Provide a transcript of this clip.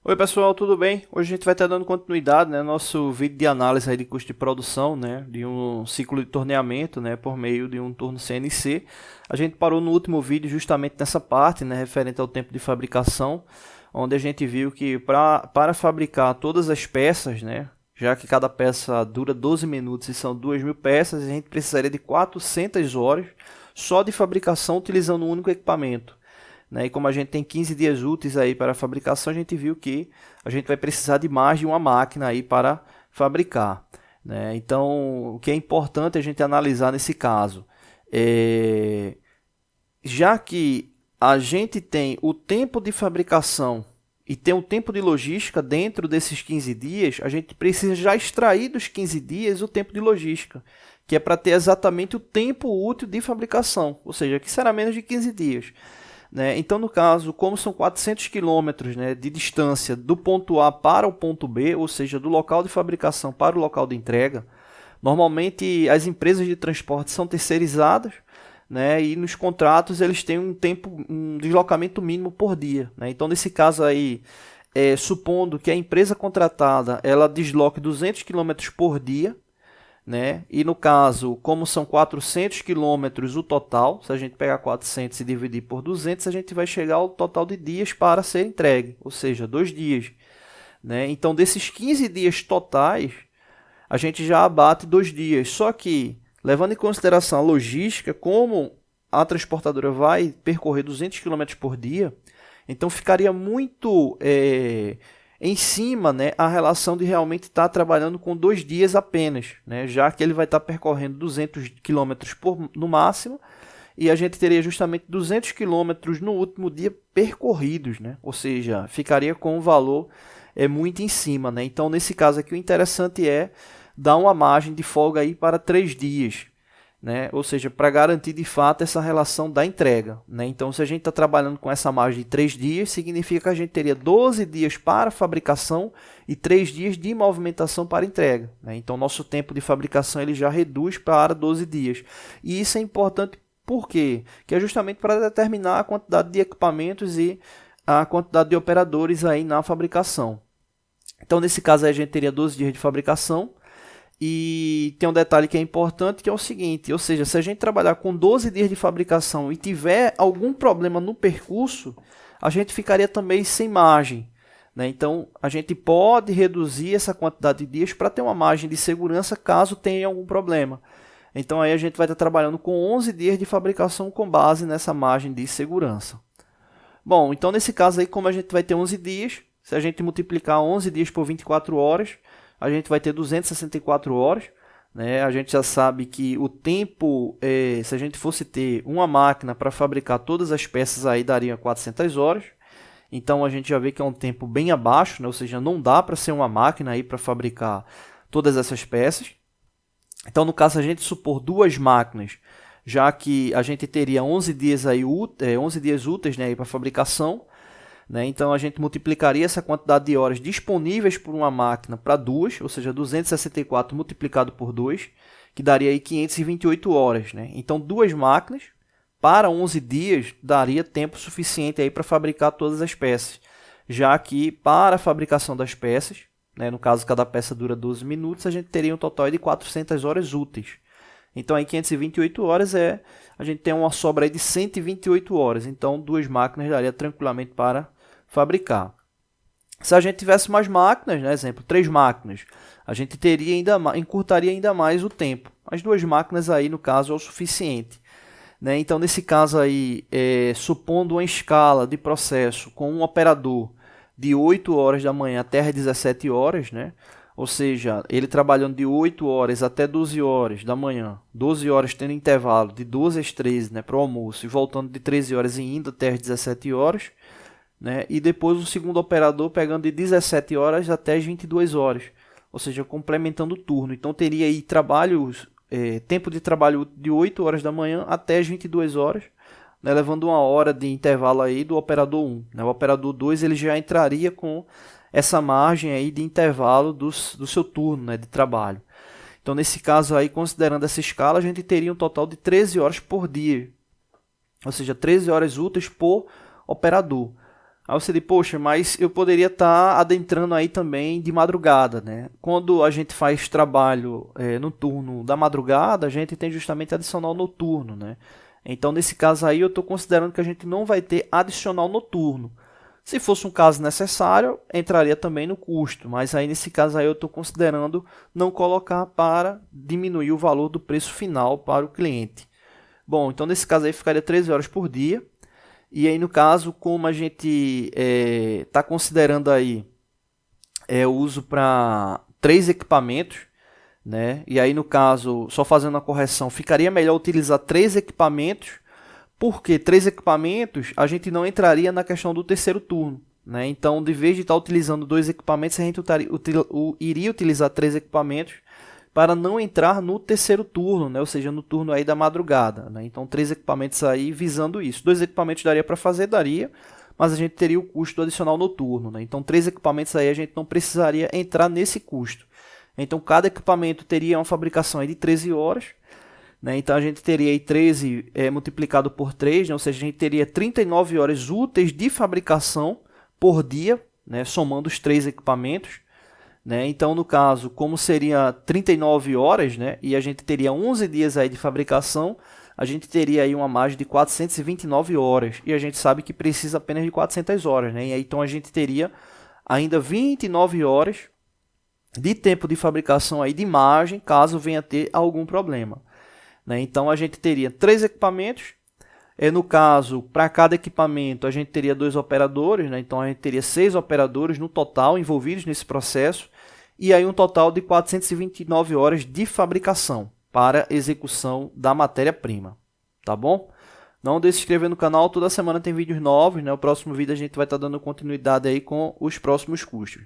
Oi pessoal, tudo bem? Hoje a gente vai estar dando continuidade, né, nosso vídeo de análise aí de custo de produção, né, de um ciclo de torneamento, né, por meio de um torno CNC. A gente parou no último vídeo justamente nessa parte, né, referente ao tempo de fabricação, onde a gente viu que para fabricar todas as peças, né, já que cada peça dura 12 minutos e são 2.000 peças, a gente precisaria de 400 horas só de fabricação utilizando um único equipamento. E como a gente tem 15 dias úteis aí para a fabricação, a gente viu que a gente vai precisar de mais de uma máquina aí para fabricar. Então, o que é importante a gente analisar nesse caso já que a gente tem o tempo de fabricação e tem o tempo de logística dentro desses 15 dias, a gente precisa já extrair dos 15 dias o tempo de logística, que é para ter exatamente o tempo útil de fabricação, ou seja, que será menos de 15 dias. Então, no caso, como são 400 km de distância do ponto A para o ponto B, ou seja, do local de fabricação para o local de entrega, normalmente as empresas de transporte são terceirizadas, e nos contratos eles têm um deslocamento mínimo por dia. Então, nesse caso aí, supondo que a empresa contratada ela desloque 200 km por dia, e no caso, como são 400 km o total, se a gente pegar 400 e dividir por 200, a gente vai chegar ao total de dias para ser entregue, ou seja, 2 dias. Então, desses 15 dias totais, a gente já abate 2 dias. Só que, levando em consideração a logística, como a transportadora vai percorrer 200 km por dia, então ficaria muito em cima, a relação de realmente estar trabalhando com 2 dias apenas, já que ele vai estar percorrendo 200 km no máximo, e a gente teria justamente 200 km no último dia percorridos, ou seja, ficaria com um valor muito em cima. Então, nesse caso aqui, o interessante é dar uma margem de folga aí para 3 dias, ou seja, para garantir de fato essa relação da entrega. Então, se a gente está trabalhando com essa margem de 3 dias, significa que a gente teria 12 dias para fabricação e 3 dias de movimentação para entrega. Então, nosso tempo de fabricação ele já reduz para 12 dias. E isso é importante por quê? Que é justamente para determinar a quantidade de equipamentos e a quantidade de operadores aí na fabricação. Então, nesse caso, aí, a gente teria 12 dias de fabricação. E tem um detalhe que é importante, que é o seguinte, ou seja, se a gente trabalhar com 12 dias de fabricação e tiver algum problema no percurso, a gente ficaria também sem margem. Então, a gente pode reduzir essa quantidade de dias para ter uma margem de segurança caso tenha algum problema. Então, aí a gente vai estar trabalhando com 11 dias de fabricação com base nessa margem de segurança. Bom, então nesse caso aí, como a gente vai ter 11 dias, se a gente multiplicar 11 dias por 24 horas, a gente vai ter 264 horas. A gente já sabe que o tempo, se a gente fosse ter uma máquina para fabricar todas as peças, aí daria 400 horas. Então, a gente já vê que é um tempo bem abaixo, ou seja, não dá para ser uma máquina aí para fabricar todas essas peças. Então, no caso, a gente supor 2 máquinas, já que a gente teria 11 dias, 11 dias úteis para fabricação. Então, a gente multiplicaria essa quantidade de horas disponíveis por uma máquina para 2, ou seja, 264 multiplicado por 2, que daria aí 528 horas. Então, 2 máquinas para 11 dias daria tempo suficiente aí para fabricar todas as peças, já que para a fabricação das peças, no caso cada peça dura 12 minutos, a gente teria um total de 400 horas úteis. Então, aí 528 horas a gente tem uma sobra aí de 128 horas. Então, 2 máquinas daria tranquilamente para fabricar. Se a gente tivesse mais máquinas, exemplo, 3 máquinas, a gente encurtaria ainda mais o tempo. As 2 máquinas aí, no caso, é o suficiente. Então, nesse caso aí, supondo uma escala de processo com um operador de 8 horas da manhã até as 17 horas, ou seja, ele trabalhando de 8 horas até 12 horas da manhã, 12 horas tendo intervalo de 12 às 13 para o almoço, e voltando de 13 horas e indo até as 17 horas, e depois o segundo operador pegando de 17 horas até as 22 horas, ou seja, complementando o turno. Então, teria aí tempo de trabalho de 8 horas da manhã até as 22 horas, levando uma hora de intervalo aí do operador 1. O operador 2 ele já entraria com essa margem aí de intervalo do seu turno de trabalho. Então, nesse caso aí, considerando essa escala, a gente teria um total de 13 horas por dia, ou seja, 13 horas úteis por operador. Aí você diz, poxa, mas eu poderia estar adentrando aí também de madrugada, né? Quando a gente faz trabalho no turno da madrugada, a gente tem justamente adicional noturno, né? Então, nesse caso aí, eu estou considerando que a gente não vai ter adicional noturno. Se fosse um caso necessário, entraria também no custo, mas aí nesse caso aí eu estou considerando não colocar para diminuir o valor do preço final para o cliente. Bom, então nesse caso aí ficaria 13 horas por dia. E aí, no caso, como a gente está considerando aí o uso para 3 equipamentos, né? E aí, no caso, só fazendo a correção, ficaria melhor utilizar 3 equipamentos, porque 3 equipamentos a gente não entraria na questão do terceiro turno, né? Então, de vez de estar utilizando 2 equipamentos, a gente iria utilizar 3 equipamentos para não entrar no terceiro turno, né? Ou seja, no turno aí da madrugada, né? Então, 3 equipamentos aí visando isso. 2 equipamentos daria para fazer? Daria, mas a gente teria o custo adicional noturno, né? Então, 3 equipamentos aí a gente não precisaria entrar nesse custo. Então, cada equipamento teria uma fabricação aí de 13 horas, né? Então, a gente teria aí 13 multiplicado por 3, né? Ou seja, a gente teria 39 horas úteis de fabricação por dia, né? Somando os 3 equipamentos. Né? Então, no caso, como seria 39 horas, né? E a gente teria 11 dias aí de fabricação, a gente teria aí uma margem de 429 horas. E a gente sabe que precisa apenas de 400 horas. Né? E aí, então a gente teria ainda 29 horas de tempo de fabricação aí de margem, caso venha a ter algum problema. Né? Então, a gente teria 3 equipamentos. No caso, para cada equipamento, a gente teria 2 operadores. Né? Então, a gente teria 6 operadores no total envolvidos nesse processo. E aí um total de 429 horas de fabricação para execução da matéria-prima, tá bom? Não deixe de se inscrever no canal, toda semana tem vídeos novos, né? O próximo vídeo a gente vai estar dando continuidade aí com os próximos custos.